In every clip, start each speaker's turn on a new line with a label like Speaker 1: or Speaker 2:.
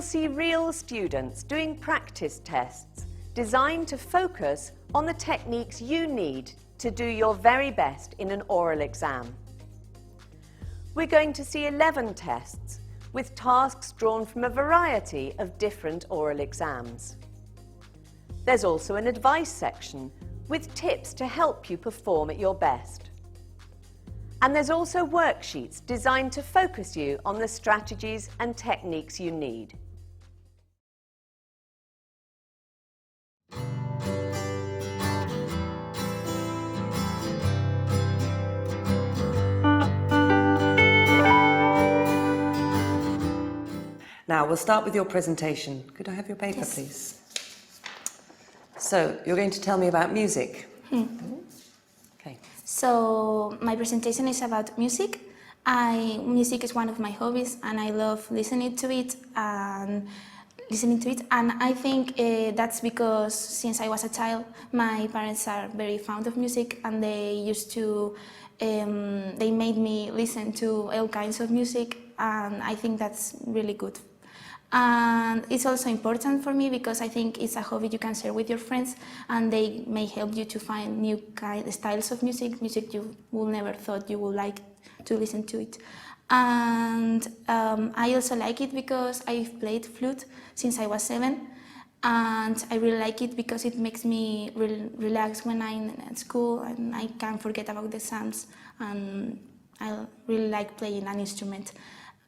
Speaker 1: see real students doing practice tests designed to focus on the techniques you need to do your very best in an oral exam. We're going to see 11 tests with tasks drawn from a variety of different oral exams. There's also an advice section with tips to help you perform at your best. And there's also worksheets designed to focus you on the strategies and techniques you need.
Speaker 2: Now, we'll start with your presentation. Could I have your paper,
Speaker 3: Yes.
Speaker 2: please? So, you're going to tell me about music. Okay.
Speaker 3: So my presentation is about music. Music is one of my hobbies, and I love listening to it. And I think that's because since I was a child, my parents are very fond of music, and they used to, they made me listen to all kinds of music, and I think that's really good. And it's also important for me because I think it's a hobby you can share with your friends, and they may help you to find new styles of music you will never thought you would like to listen to it. And I also like it because I've played flute since I was 7, and I really like it because it makes me relax when I'm at school and I can forget about the exams, and I really like playing an instrument.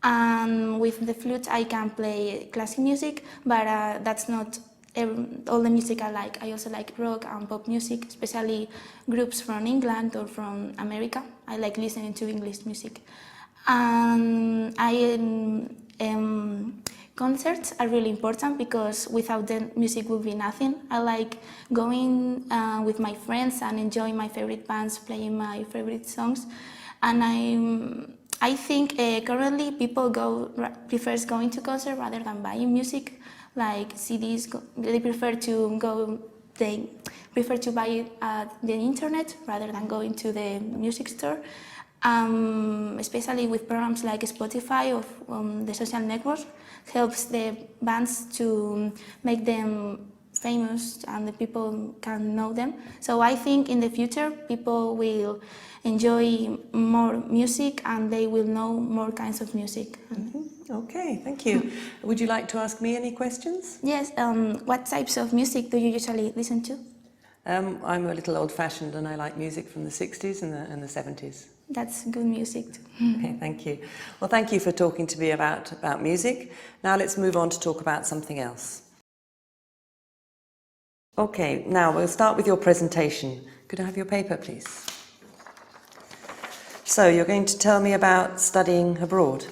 Speaker 3: And with the flute I can play classic music, but that's not all the music I like. I also like rock and pop music, especially groups from England or from America. I like listening to English music. Concerts are really important because without them music would be nothing. I like going with my friends and enjoying my favorite bands, playing my favorite songs. And I think currently people prefers going to concert rather than buying music, like CDs. They prefer to buy it at the internet rather than going to the music store. Especially with programs like Spotify or the social networks, helps the bands to make them famous and the people can know them. So I think in the future people will enjoy more music and they will know more kinds of music.
Speaker 2: Okay, thank you. Would you like to ask me any questions?
Speaker 3: Yes, what types of music do you usually listen to?
Speaker 2: I'm a little old-fashioned and I like music from the 60s and the 70s.
Speaker 3: That's good music too.
Speaker 2: Okay, thank you. Well, thank you for talking to me about music. Now let's move on to talk about something else. Okay, now we'll start with your presentation. Could I have your paper, please? So, you're going to tell me about studying abroad.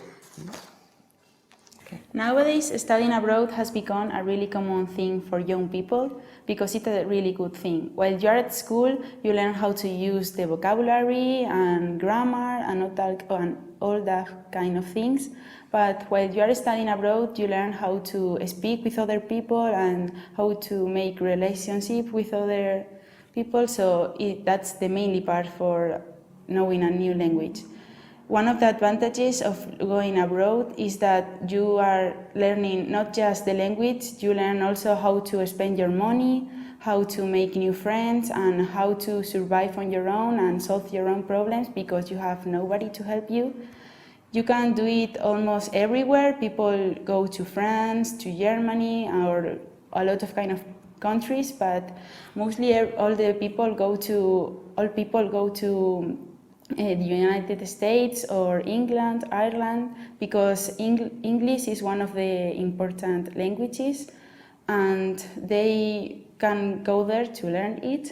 Speaker 2: Okay.
Speaker 4: Nowadays, studying abroad has become a really common thing for young people because it's a really good thing. While you're at school, you learn how to use the vocabulary and grammar and all that kind of things. But while you are studying abroad, you learn how to speak with other people and how to make relationships with other people. So that's the mainly part for knowing a new language. One of the advantages of going abroad is that you are learning not just the language, you learn also how to spend your money, how to make new friends, and how to survive on your own and solve your own problems because you have nobody to help you. You can do it almost everywhere. People go to France, to Germany, or a lot of kind of countries, but mostly all people go to the United States or England, Ireland, because English is one of the important languages and they can go there to learn it.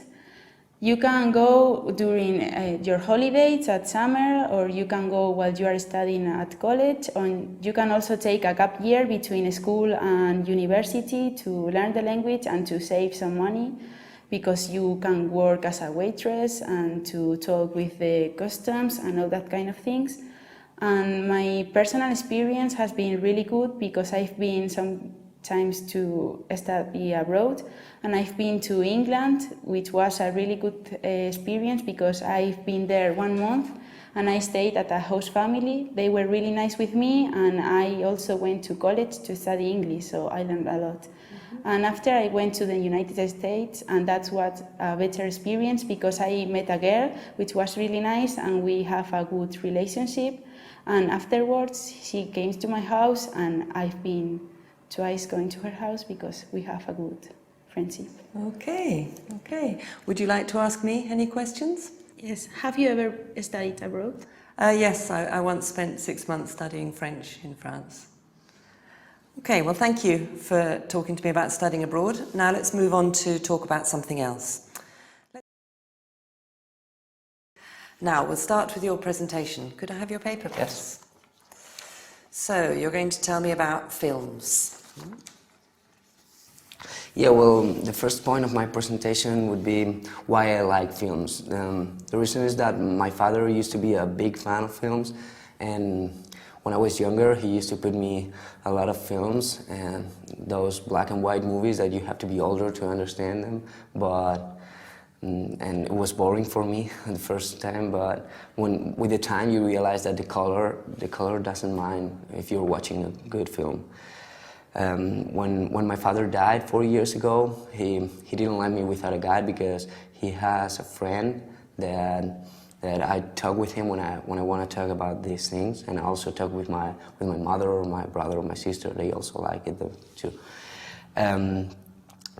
Speaker 4: You can go during your holidays at summer, or you can go while you are studying at college, and you can also take a gap year between school and university to learn the language and to save some money, because you can work as a waitress and to talk with the customs and all that kind of things. And my personal experience has been really good because I've been sometimes to study abroad, and I've been to England, which was a really good experience because I've been there 1 month and I stayed at a host family. They were really nice with me, and I also went to college to study English, so I learned a lot. And after I went to the United States, and that's what a better experience, because I met a girl which was really nice and we have a good relationship. And afterwards she came to my house, and I've been twice going to her house because we have a good friendship.
Speaker 2: Okay. Would you like to ask me any questions?
Speaker 4: Yes. Have you ever studied abroad?
Speaker 2: Yes, I once spent 6 months studying French in France. Okay, well, thank you for talking to me about studying abroad. Now let's move on to talk about something else. Now, we'll start with your presentation. Could I have your paper, please?
Speaker 5: Yes.
Speaker 2: So, you're going to tell me about films.
Speaker 5: Yeah, well, the first point of my presentation would be why I like films. The reason is that my father used to be a big fan of films, and when I was younger, he used to put me a lot of films, and those black and white movies that you have to be older to understand them, and it was boring for me the first time, but with the time you realize that the color doesn't mind if you're watching a good film. When my father died 4 years ago, he didn't let me without a guide, because he has a friend that I talk with him when I want to talk about these things, and I also talk with my mother or my brother or my sister. They also like it too.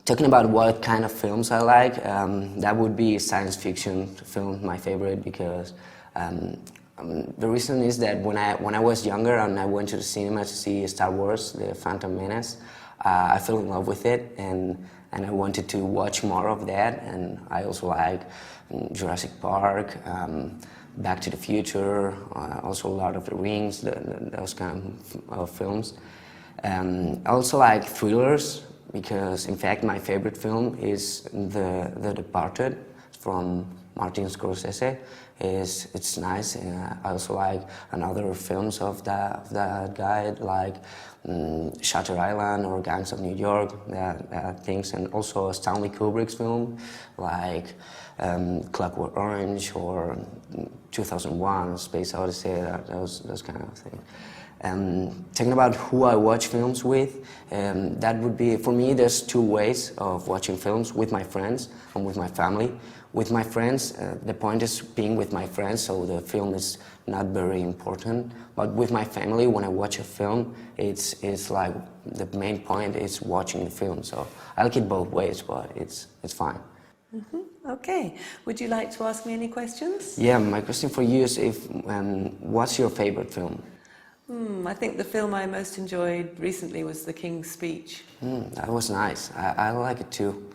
Speaker 5: Talking about what kind of films I like, that would be science fiction film, my favorite, because the reason is that when I was younger and I went to the cinema to see Star Wars, The Phantom Menace, I fell in love with it, and I wanted to watch more of that. And I also like Jurassic Park, Back to the Future, also Lord of the Rings, those kind of films. I also like thrillers, because in fact my favorite film is The Departed from Martin Scorsese. It's nice. I also like another films of that guy, like Shutter Island or Gangs of New York, things, and also Stanley Kubrick's film like Clockwork Orange or 2001: Space Odyssey, those kind of things. Talking about who I watch films with, that would be, for me, there's two ways of watching films: with my friends and with my family. With my friends, the point is being with my friends, so the film is not very important. But with my family, when I watch a film, it's like the main point is watching the film. So I like it both ways, but it's fine.
Speaker 2: Mm-hmm. Okay. Would you like to ask me any questions?
Speaker 5: Yeah, my question for you is what's your favorite film?
Speaker 2: I think the film I most enjoyed recently was The King's Speech.
Speaker 5: That was nice. I like it too.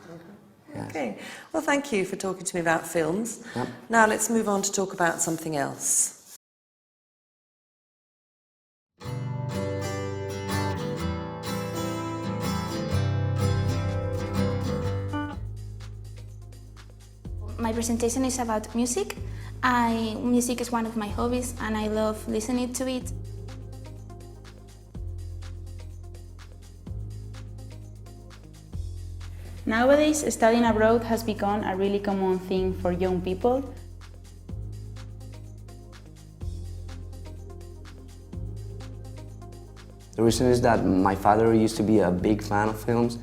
Speaker 5: Yes.
Speaker 2: Okay. Well, thank you for talking to me about films.
Speaker 5: Yep.
Speaker 2: Now let's move on to talk about something else.
Speaker 3: My presentation is about music. Music is one of my hobbies, and I love listening to it.
Speaker 4: Nowadays, studying abroad has become a really common thing for young people.
Speaker 5: The reason is that my father used to be a big fan of films.